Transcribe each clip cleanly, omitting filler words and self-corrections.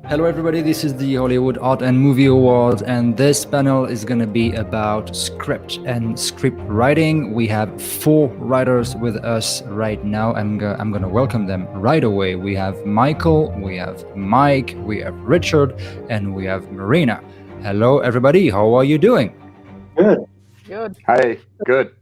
Hello, everybody. This is the Hollywood Art and Movie Awards, and this panel is going to be about script and script writing. We have four writers with us right now. I'm going to welcome them right away. We have Michael, we have Mike, we have Richard, and we have Marina. Hello, everybody. How are you doing? Good. Good. Hi, good.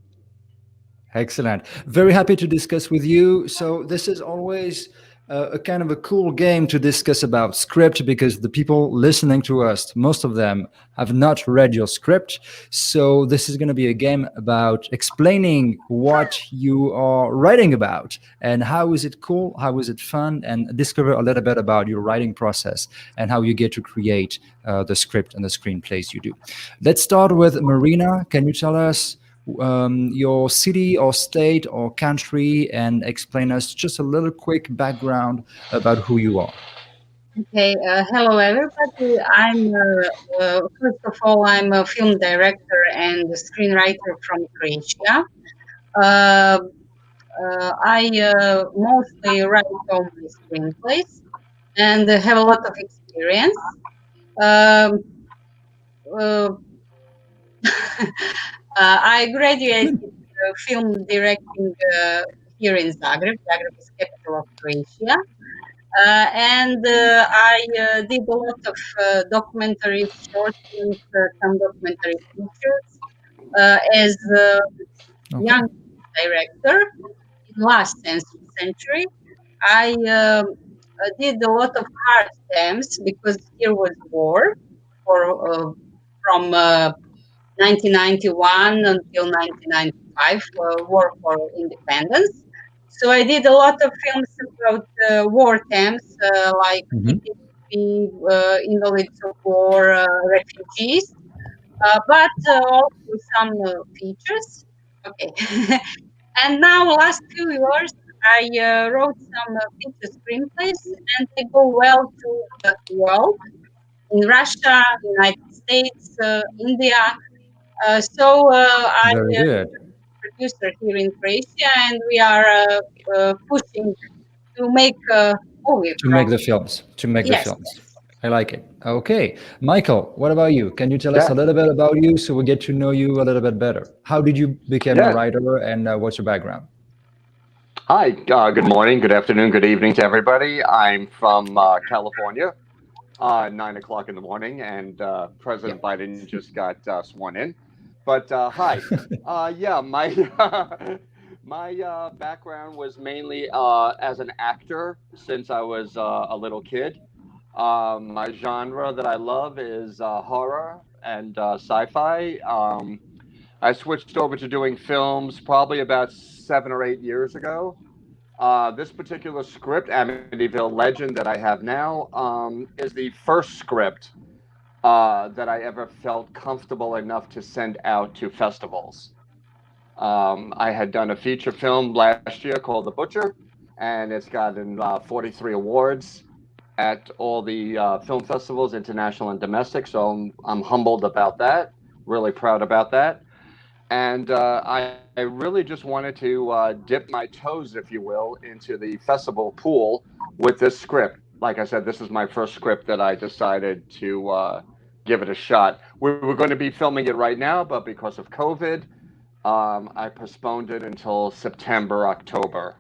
Excellent. Very happy to discuss with you. So this is always a kind of a cool game to discuss about script because the people listening to us, most of them have not read your script. So this is going to be a game about explaining what you are writing about and how is it cool, how is it fun, and discover a little bit about your writing process and how you get to create the script and the screenplays you do. Let's start with Marina. Can you tell us your city or state or country and explain us just a little quick background about who you are. Okay. Hello, everybody. First of all, I'm a film director and screenwriter from Croatia. Uh, I mostly write all my screenplays and have a lot of experience. Um, uh, I graduated film directing here in Zagreb. Zagreb is capital of Croatia. And I did a lot of documentaries, short films, some documentary features as a Okay. young director in last century. I did a lot of hard themes because here was war for from 1991 until 1995, war for independence. So I did a lot of films about war themes, like Mhm. PTSD, invalids of war, refugees, but also some features. Okay. And now, last few years, I wrote some feature screenplays, and they go well to the world in Russia, United States, India. I Very good. producer here in Croatia, and we are pushing to make a movie To from. make the films. To make the Yes, films. I like it. Okay. Michael, what about you? Can you tell us a Yeah, little bit about you so we get to know you a little bit better? How did you become a yeah. writer and what's your background? Hi, good morning, good afternoon, good evening to everybody. I'm from California, 9 o'clock in the morning, and Yeah. President Biden just got sworn in. But hi. Yeah, my my background was mainly as an actor since I was a little kid. My genre that I love is horror and sci-fi. I switched over to doing films probably about 7 or 8 years ago. This particular script, Amityville Legend, that I have now, is the first script that I ever felt comfortable enough to send out to festivals. I had done a feature film last year called The Butcher, and it's gotten 43 awards at all the film festivals, international and domestic. So I'm humbled about that, really proud about that. And I really just wanted to dip my toes, if you will, into the festival pool with this script. Like I said, this is my first script that I decided to give it a shot. We were going to be filming it right now, but because of COVID, I postponed it until September, October.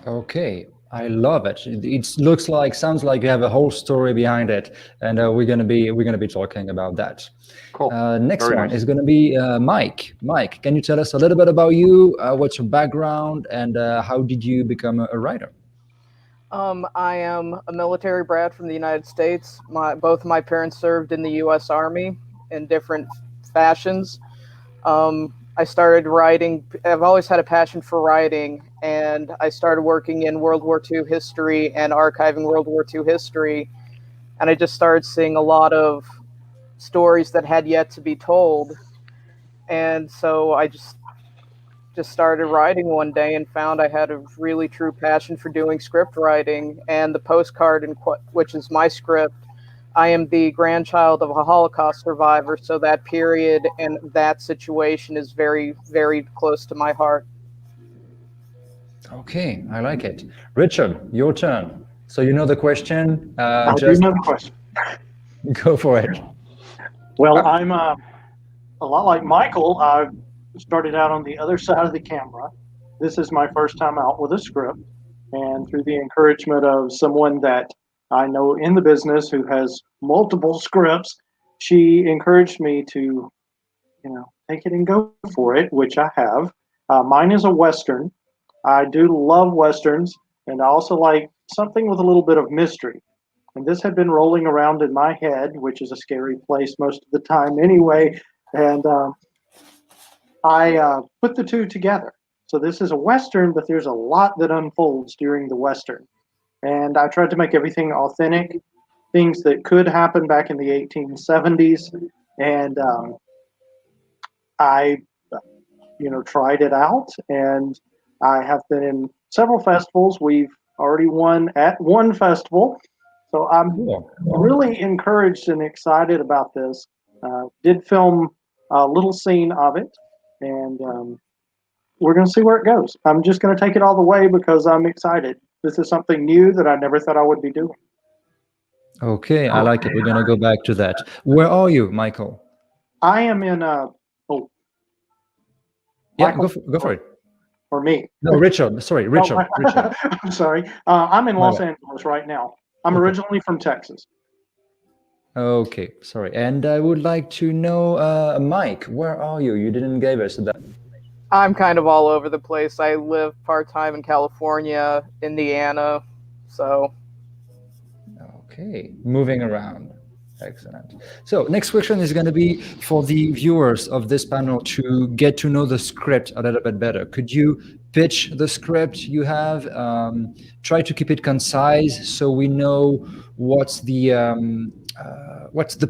Okay, I love it. It looks like, sounds like you have a whole story behind it, and we're gonna be talking about that. Cool. Next Very one is nice. gonna be Mike. Mike, can you tell us a little bit about you? What's your background, and how did you become a writer? I am a military brat from the United States. Both of my parents served in the U.S. Army in different fashions. I started writing. I've always had a passion for writing, and I started working in World War II history and archiving World War II history. And I just started seeing a lot of stories that had yet to be told. And so I just started writing one day and found I had a really true passion for doing script writing. And the postcard, which is my script, I am the grandchild of a Holocaust survivor, so that period and that situation is very, very close to my heart. Okay, I like it. Richard, your turn. So you know the question. I do Just know the question. go for it. Well, I'm a lot like Michael. I started out on the other side of the camera. This is my first time out with a script, and through the encouragement of someone that I know in the business who has multiple scripts, she encouraged me to, take it and go for it, which I have. Mine is a Western. I do love Westerns, and I also like something with a little bit of mystery. And this had been rolling around in my head, which is a scary place most of the time anyway. And I put the two together. So this is a Western, but there's a lot that unfolds during the Western. And I tried to make everything authentic, things that could happen back in the 1870s. And I, tried it out. And I have been in several festivals. We've already won at one festival. So I'm really encouraged and excited about this. Did film a little scene of it, and we're going to see where it goes. I'm just going to take it all the way because I'm excited. This is something new that I never thought I would be doing. Okay, I like it. We're gonna go back to that. Where are you, Michael? I am in Yeah, Michael, go for it. or me. No, Richard. Sorry, Richard. Richard. I'm sorry. I'm in Los Right. Angeles right now. I'm Okay. originally from Texas. Okay, sorry. And I would like to know, Mike, where are you? You didn't give us that. I'm kind of all over the place. I live part-time in California, Indiana, so Okay, moving around. Excellent. So next question is going to be for the viewers of this panel to get to know the script a little bit better. Could you pitch the script you have? Try to keep it concise so we know what's the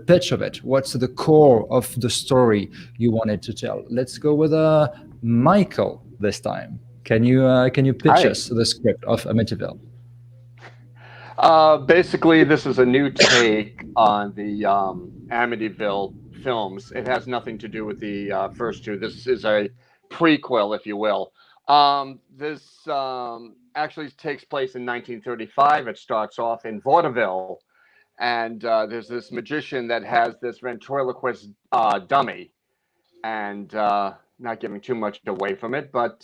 pitch of it. What's the core of the story you wanted to tell? Let's go with Michael this time. Can you pitch Hi. us the script of Amityville? Basically, this is a new take on the Amityville films. It has nothing to do with the first two. This is a prequel, if you will. This actually takes place in 1935. It starts off in vaudeville, and there's this magician that has this ventriloquist dummy, and not giving too much away from it, but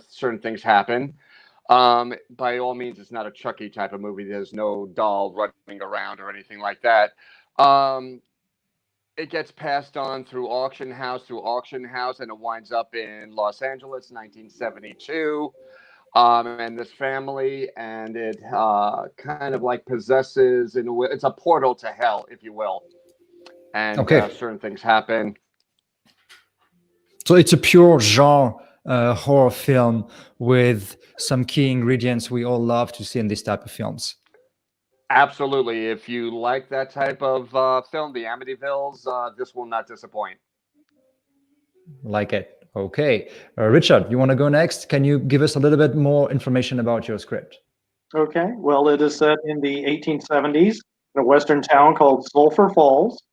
certain things happen. By all means, it's not a Chucky type of movie. There's no doll running around or anything like that. It gets passed on through auction house, and it winds up in Los Angeles, 1972. And this family, and it kind of like possesses, in a way, it's a portal to hell, if you will. And Okay. certain things happen. So it's a pure genre horror film with some key ingredients we all love to see in this type of films. Absolutely. If you like that type of film, the Amityvilles, this will not disappoint. Like it. Okay. Richard, you want to go next? Can you give us a little bit more information about your script? Okay. Well, it is set in the 1870s in a western town called Sulphur Falls.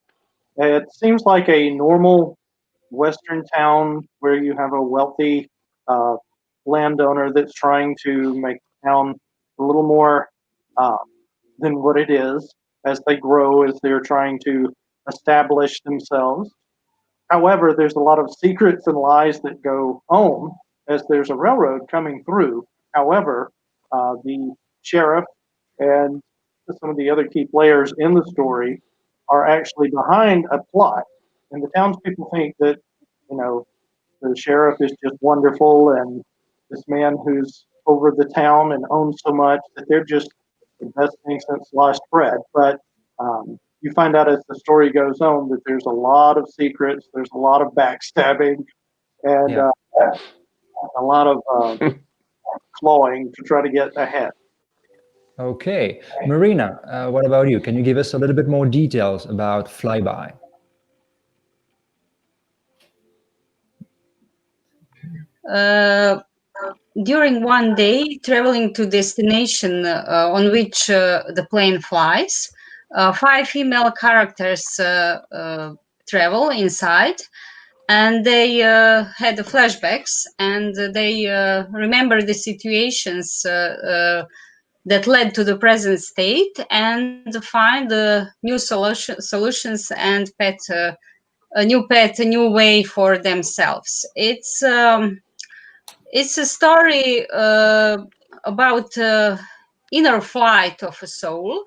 It seems like a normal western town where you have a wealthy landowner that's trying to make the town a little more than what it is as they grow, as they're trying to establish themselves. However, there's a lot of secrets and lies that go on as there's a railroad coming through. However, the sheriff and some of the other key players in the story are actually behind a plot. And the townspeople think that, the sheriff is just wonderful, and this man who's over the town and owns so much that they're just the best thing since sliced bread. But you find out as the story goes on that there's a lot of secrets, there's a lot of backstabbing, and Yeah. a lot of clawing to try to get ahead. Okay. Marina, what about you? Can you give us a little bit more details about Flyby? During one day, traveling to destination on which the plane flies, 5 female characters travel inside, and they had flashbacks, and they remember the situations that led to the present state, and find new solutions and a new way for themselves. It's a story about inner flight of a soul.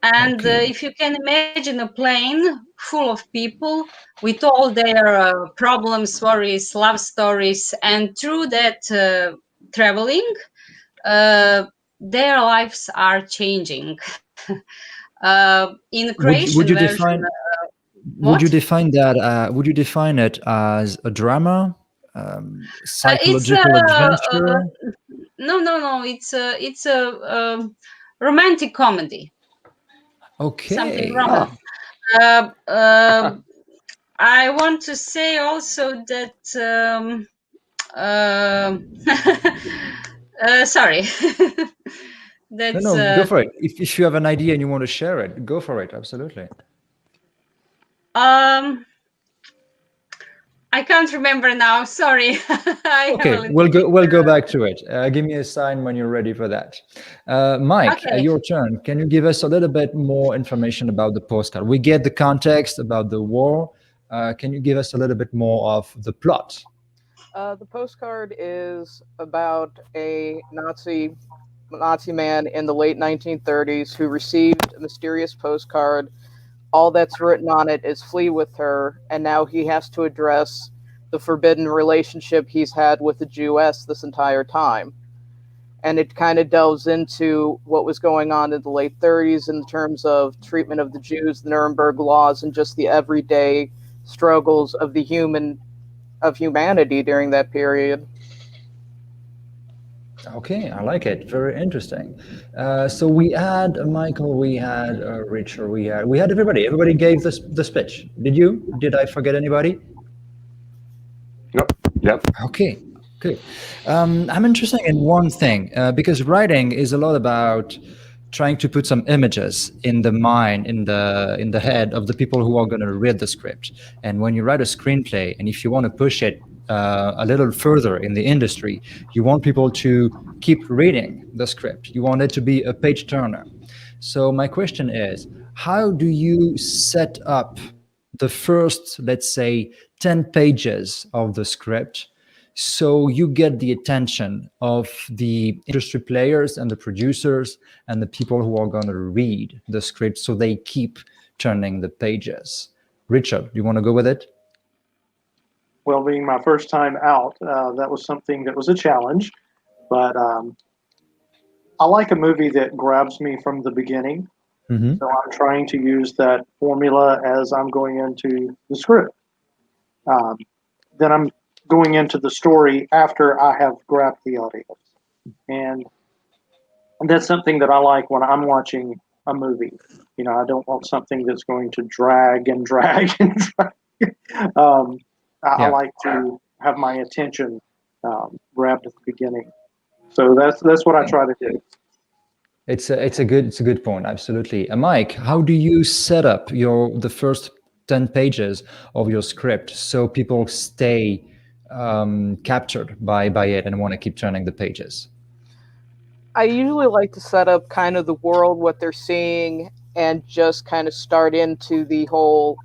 And Okay. if you can imagine a plane full of people with all their problems, worries, love stories, and through that traveling, uh, their lives are changing. In Croatian Would you version, define what? would you define it as a drama, It's psychological adventure? no. It's a romantic comedy, something Okay. romantic. Oh, Uh, uh, I want to say also that um, sorry, No, that's no, go for it. If you have an idea and you want to share it, go for it. Absolutely. um I can't remember now. Sorry, I have a Okay, little bit. we'll go back to it. Give me a sign when you're ready for that. Mike, Okay. your turn. Can you give us a little bit more information about the postcard? We get the context about the war. Can you give us a little bit more of the plot? The postcard is about a Nazi man in the late 1930s who received a mysterious postcard. All that's written on it is "flee with her," and now he has to address the forbidden relationship he's had with the Jewess this entire time. And it kind of delves into what was going on in the late 30s in terms of treatment of the Jews, the Nuremberg laws, and just the everyday struggles of humanity during that period. Okay, I like it. Very interesting. So we had Michael, we had Richard, we had everybody. Everybody gave the speech. Did you? Did I forget anybody? nope. Yep. Okay, good. I'm interested in one thing because writing is a lot about trying to put some images in the mind, in the head of the people who are going to read the script. And when you write a screenplay, and if you want to push it a little further in the industry, you want people to keep reading the script. You want it to be a page turner. So my question is, how do you set up the first, let's say, 10 pages of the script so you get the attention of the industry players and the producers and the people who are going to read the script so they keep turning the pages? Richard, you want to go with it? Well, being my first time out, that was something that was a challenge. But I like a movie that grabs me from the beginning. Mm-hmm. So I'm trying to use that formula as I'm going into the script. Um, then I'm going into the story after I have grabbed the audience. And that's something that I like when I'm watching a movie. You know, I don't want something that's going to drag and drag and drag. Um, I Yeah. like to have my attention grabbed at the beginning. So that's what I try to do. It's a good point. Absolutely. Mike, how do you set up the first 10 pages of your script so people stay captured by it and want to keep turning the pages? I usually like to set up kind of the world, what they're seeing, and just kind of start into the whole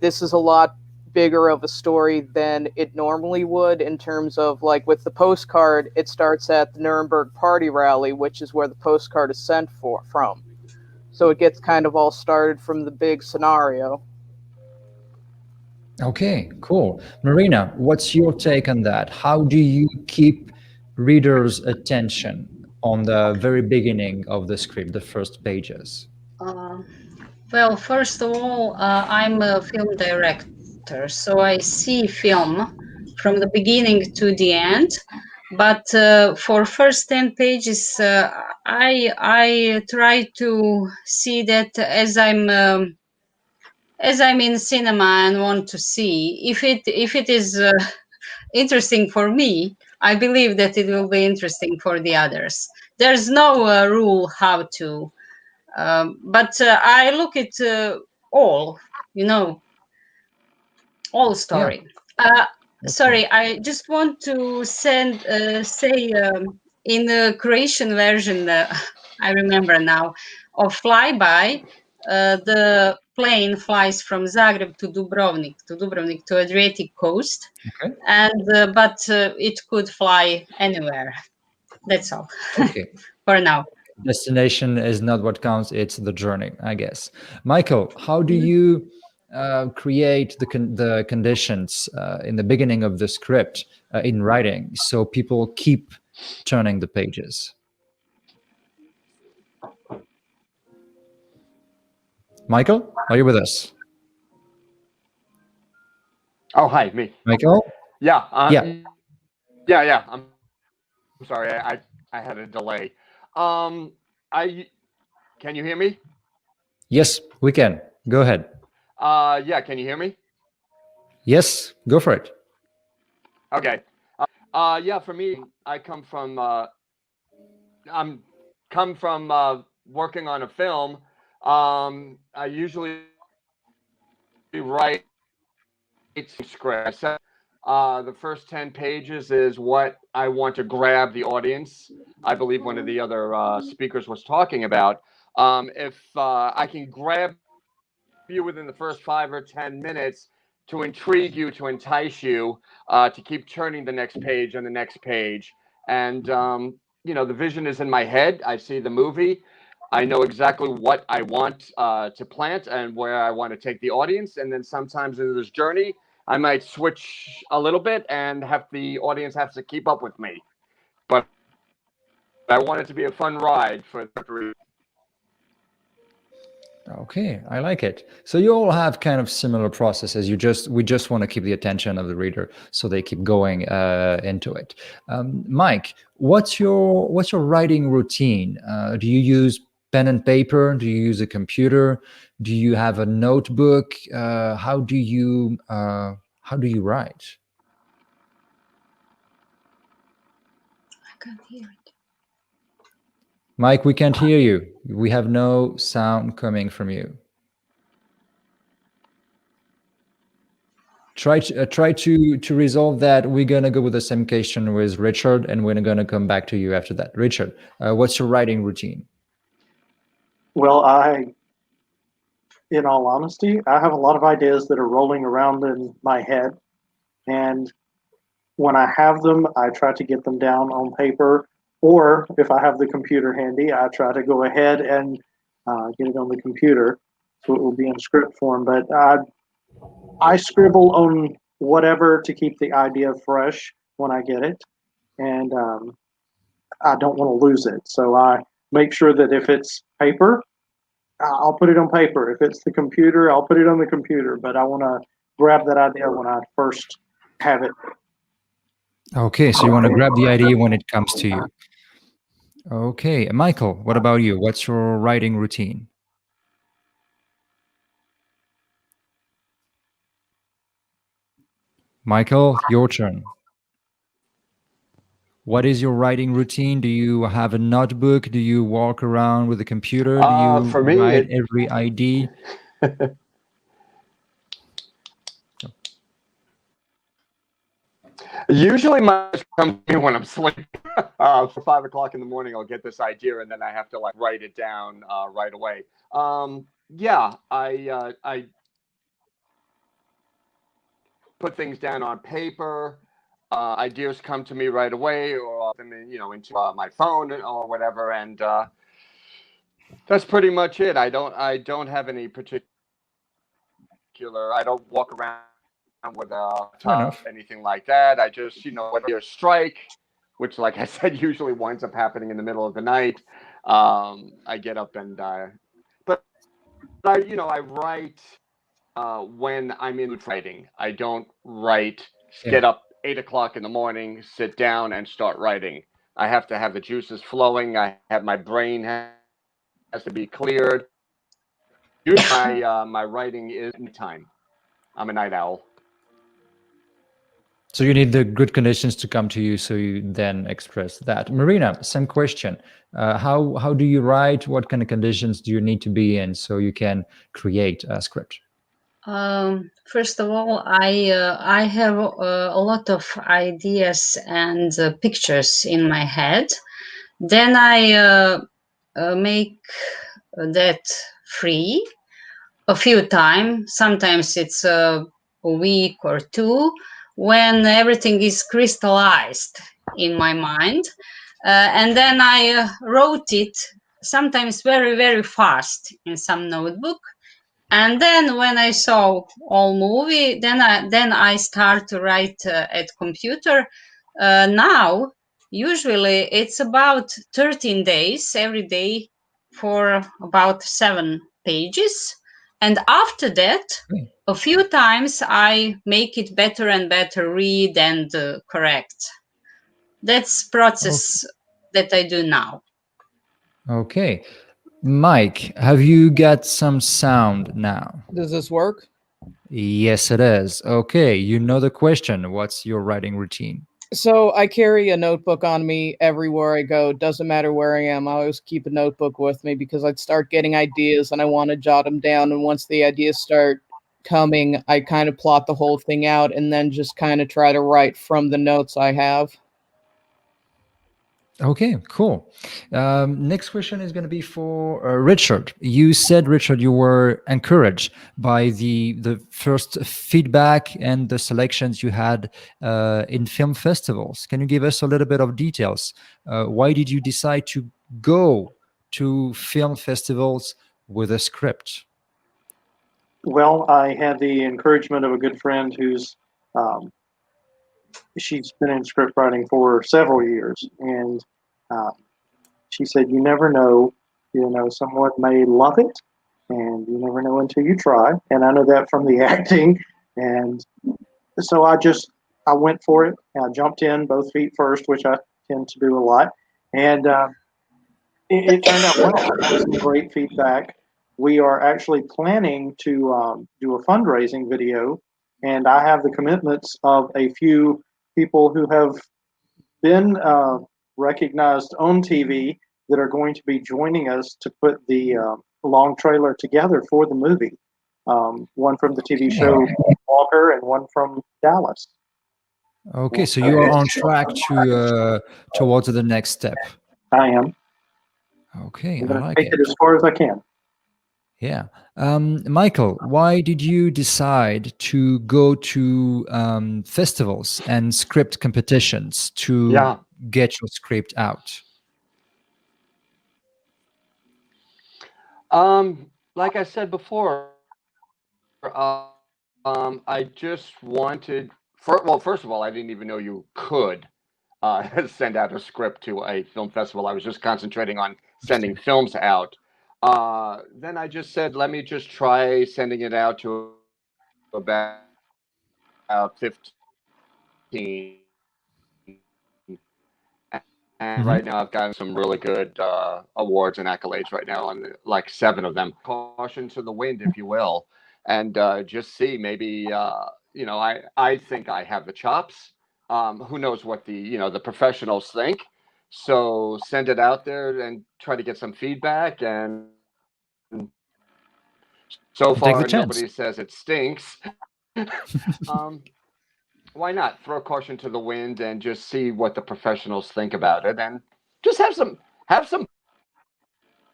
this is a lot bigger of a story than it normally would, in terms of, like, with the postcard, it starts at the Nuremberg party rally, which is where the postcard is sent from. So it gets kind of all started from the big scenario. Okay, cool. Marina, what's your take on that? How do you keep readers' attention on the very beginning of the script, the first pages? Uh, well, first of all, I'm a film director, so I see film from the beginning to the end. But for first 10 pages, I try to see that as I'm in cinema and want to see if it is interesting for me. I believe that it will be interesting for the others. There's no rule how to, but I look at all, you know, all Yeah. story. Okay. Sorry, I just want to say. in the Croatian version, I remember now, of Flyby, the plane flies from Zagreb to Dubrovnik to Adriatic coast, Okay. and but it could fly anywhere. That's all. Okay. For now. Destination is not what counts, it's the journey, I guess. Michael, how do Mhm. you create the conditions in the beginning of the script in writing so people keep turning the pages? Michael, are you with us? Oh, hi, me. Michael? Yeah. Yeah. Yeah. I'm sorry. I had a delay. I Can you hear me? Yes, we can. Go ahead. Yeah. Can you hear me? Yes, go for it. Okay. Yeah. For me, I'm come from working on a film. I usually write script. The first 10 pages is what I want to grab the audience. I believe one of the other speakers was talking about. If I can grab you within the first 5 or 10 minutes to intrigue you, to entice you, to keep turning the next page and the next page. And, the vision is in my head. I see the movie. I know exactly what I want to plant and where I want to take the audience. And then sometimes in this journey, I might switch a little bit and have the audience have to keep up with me. But I want it to be a fun ride for the. Okay, I like it. So you all have kind of similar processes. We just want to keep the attention of the reader, so they keep going into it. Mike, what's your writing routine? Do you use pen and paper? Do you use a computer? Do you have a notebook? How do you write? I can't hear it. Mike, we can't hear you. We have no sound coming from you. Try to resolve that. We're gonna go with the same question with Richard, and we're gonna come back to you after that. Richard, what's your writing routine? Well, in all honesty, I have a lot of ideas that are rolling around in my head, and when I have them, I try to get them down on paper, or if I have the computer handy, I try to go ahead and get it on the computer, so it will be in script form. But I scribble on whatever to keep the idea fresh when I get it, and I don't want to lose it. So I make sure that if it's paper, I'll put it on paper. If it's the computer, I'll put it on the computer. But I want to grab that idea when I first have it. Okay, so you want to grab the idea when it comes to you. Okay, Michael, what about you? What's your writing routine? Michael, your turn. What is your writing routine? Do you have a notebook? Do you walk around with a computer? Do you For me, write every idea? usually my comes to me when I'm sleeping. For 5 o'clock in the morning, I'll get this idea, and then I have to like write it down right away. Yeah, I put things down on paper. Ideas come to me right away, or I'll them into my phone or whatever, and that's pretty much it. I don't have any particular. I don't walk around with a Fair top, enough. anything like that. I just when there's strike, which, like I said, usually winds up happening in the middle of the night. I get up and but I write when I'm in writing. I don't write. Yeah. Get up 8 o'clock in the morning, sit down, and start writing. I have to have the juices flowing. I have my brain has to be cleared. Usually, my writing is time. I'm a night owl. So you need the good conditions to come to you, so you then express that. Marina, same question. How do you write? What kind of conditions do you need to be in so you can create a script? First of all, I have a lot of ideas and pictures in my head. Then I make that free a few times. Sometimes it's a week or two when everything is crystallized in my mind. And then I wrote it sometimes very, very fast in some notebook. And then when I saw all movie, then I start to write at computer. Now, usually it's about 13 days every day for about 7 pages. And after that, a few times I make it better and better, read and correct. That's process that I do now. Okay. Mike, have you got some sound now? Does this work? Yes, it is. Okay, you know the question. What's your writing routine? So I carry a notebook on me everywhere I go. Doesn't matter where I am. I always keep a notebook with me because I'd start getting ideas and I want to jot them down. And once the ideas start coming, I kind of plot the whole thing out and then just kind of try to write from the notes I have. Okay, cool. Next question is going to be for Richard. You said, Richard, you were encouraged by the first feedback and the selections you had in film festivals. Can you give us a little bit of details? Why did you decide to go to film festivals with a script? Well, I had the encouragement of a good friend who's she's been in script writing for several years, and uh, she said, "You never know. Someone may love it, and you never know until you try." And I know that from the acting, and so I went for it. I jumped in both feet first, which I tend to do a lot, and it turned out well. I got some great feedback. We are actually planning to do a fundraising video, and I have the commitments of a few people who have been recognized on TV that are going to be joining us to put the long trailer together for the movie. One from the TV show Walker, and one from Dallas. Okay, so you are on track to towards the next step. I am. Okay, I'm I going to like take it. it as far as I can. Yeah. Michael, why did you decide to go to festivals and script competitions to Yeah. get your script out? Like I said before, I just wanted. First of all, I didn't even know you could send out a script to a film festival. I was just concentrating on sending films out. Then I just said, let me just try sending it out to about 15. And right now I've gotten some really good awards and accolades right now, on like 7 of them. Caution to the wind, if you will, and just see maybe I think I have the chops. Who knows what the professionals think? So send it out there and try to get some feedback. And so Take the far chance. nobody says it stinks. Why not throw caution to the wind and just see what the professionals think about it, and just have some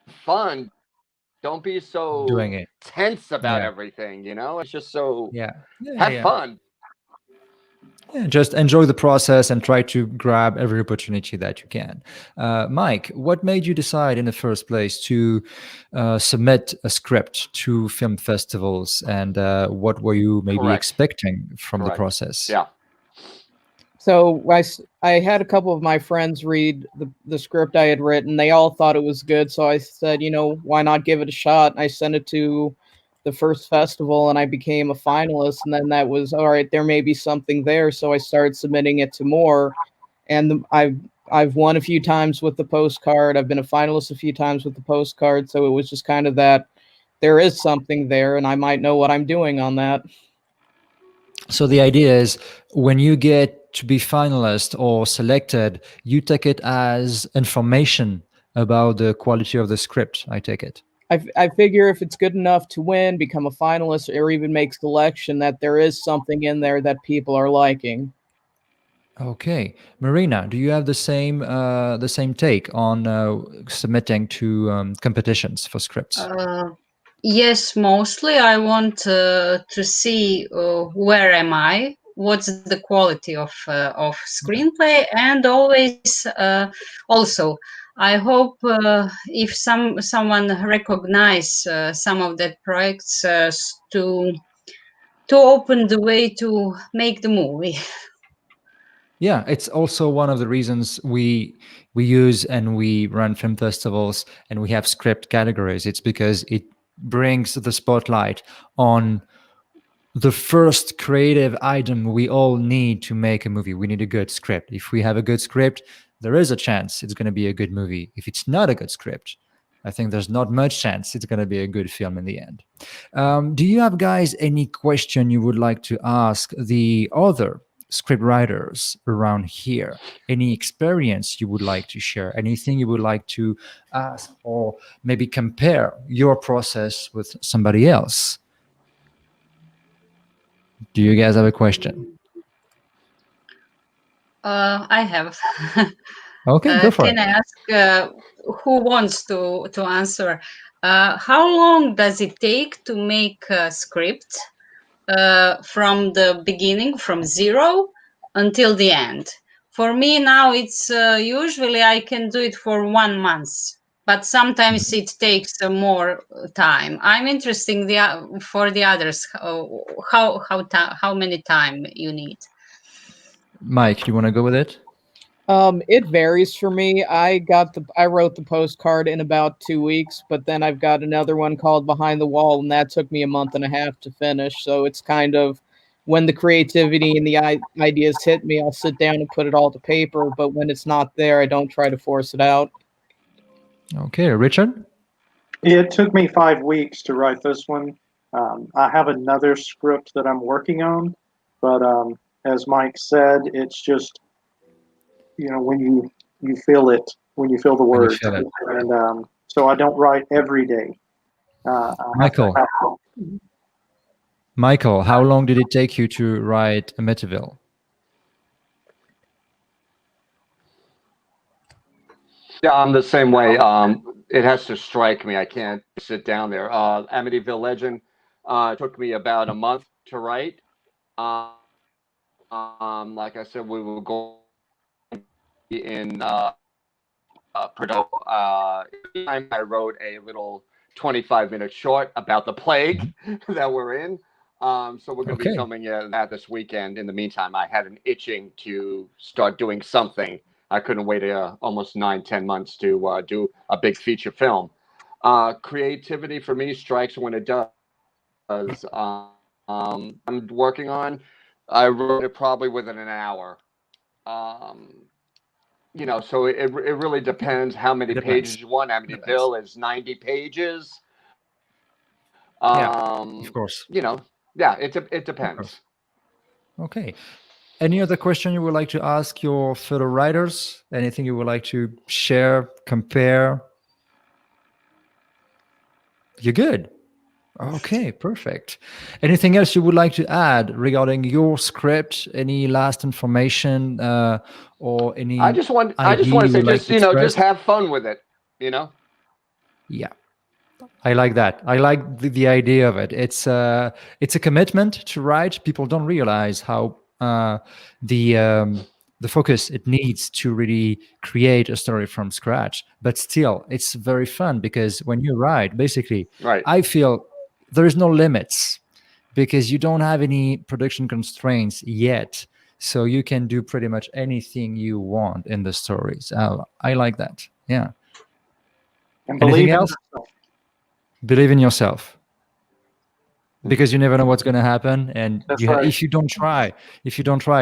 fun. Don't be Doing so it. tense about Yeah. everything. It's just so Yeah. Yeah. have Yeah. fun. Yeah, just enjoy the process and try to grab every opportunity that you can. Mike, what made you decide in the first place to submit a script to film festivals, and what were you maybe Correct. expecting from the Correct. process? Yeah. So I had a couple of my friends read the script I had written. They all thought it was good. So I said, why not give it a shot? I sent it to the first festival and I became a finalist. And then that was, all right, there may be something there. So I started submitting it to more. And I've won a few times with the postcard. I've been a finalist a few times with the postcard. So it was just kind of that there is something there and I might know what I'm doing on that. So the idea is, when you get to be finalist or selected, you take it as information about the quality of the script. I take it. I figure if it's good enough to win, become a finalist, or even make selection, that there is something in there that people are liking. Okay, Marina, do you have the same take on submitting to competitions for scripts? Yes, mostly I want to see where am I, what's the quality of screenplay, and always also I hope if someone recognize some of that projects to open the way to make the movie. Yeah, it's also one of the reasons we use and we run film festivals and we have script categories. It's because it brings the spotlight on the first creative item we all need to make a movie. We need a good script. If we have a good script, there is a chance it's going to be a good movie. If it's not a good script, I think there's not much chance it's going to be a good film in the end. Do you have, guys, any question you would like to ask the other script writers around here? Any experience you would like to share? Anything you would like to ask, or maybe compare your process with somebody else? Do you guys have a question? I have. Okay, go for Can it. I ask who wants to answer? How long does it take to make a script from the beginning, from zero until the end? For me now, it's usually I can do it for 1 month, but sometimes it takes more time. I'm interested for the others. How many time you need? Mike, do you want to go with it? It varies for me. I wrote the postcard in about 2 weeks, but then I've got another one called Behind the Wall, and that took me a month and a half to finish. So it's kind of when the creativity and the ideas hit me, I'll sit down and put it all to paper. But when it's not there, I don't try to force it out. Okay, Richard? It took me 5 weeks to write this one. I have another script that I'm working on, but as Mike said, it's just when you feel it, when you feel the When you words, feel it. and so I don't write every day. I have to Michael, Michael, how long did it take you to write Amityville? Yeah, I'm the same way. It has to strike me. I can't sit down there. Amityville Legend took me about a month to write. Like I said, we were going in production. Time I wrote a little 25-minute short about the plague that we're in. So we're going to be Okay. filming that this weekend. In the meantime, I had an itching to start doing something. I couldn't wait almost 9-10 months to do a big feature film. Creativity for me strikes when it does. I'm working on. I wrote it probably within an hour. So it really depends how many It depends. pages you want. Depends. Amityville is 90 pages. Yeah, of course. Yeah, it Of depends. course. Okay. Any other question you would like to ask your fellow writers? Anything you would like to share, compare? You're good. Okay, perfect. Anything else you would like to add regarding your script? Any last information or any I just want idea to you say, would like just to express? just have fun with it. Yeah, I like that. I like the idea of it. It's a commitment to write. People don't realize how the focus it needs to really create a story from scratch. But still, it's very fun because when you write, basically, Right. I feel there is no limits because you don't have any production constraints yet. So you can do pretty much anything you want in the stories. I like that. Yeah. and Anything believe in else? yourself. Believe in yourself because you never know what's going to happen, and That's right. if you don't try,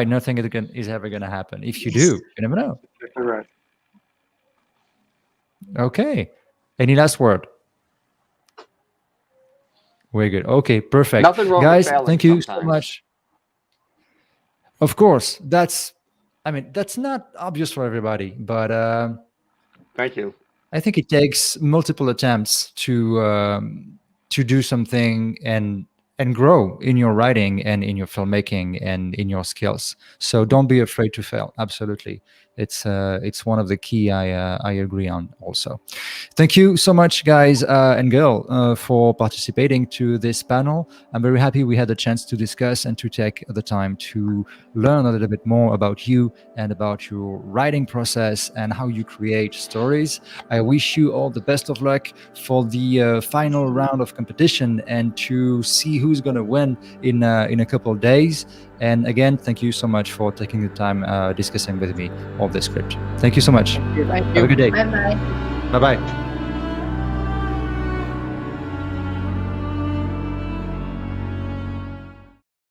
nothing is ever going to happen. If you do, you never know. That's right. Okay, any last word? We're good. Okay, perfect. Nothing wrong with Guys, failing thank you so sometimes. much. Of course, that's not obvious for everybody, but Thank you. I think it takes multiple attempts to do something and grow in your writing and in your filmmaking and in your skills. So don't be afraid to fail. Absolutely, it's one of the key I agree on also. Thank you so much, guys and girl, for participating to this panel. I'm very happy we had the chance to discuss and to take the time to learn a little bit more about you and about your writing process and how you create stories. I wish you all the best of luck for the final round of competition and to see who's going to win in a couple of days. And again, thank you so much for taking the time discussing with me of the script. Thank you so much. Thank you. Have a good day. Bye bye. Bye bye.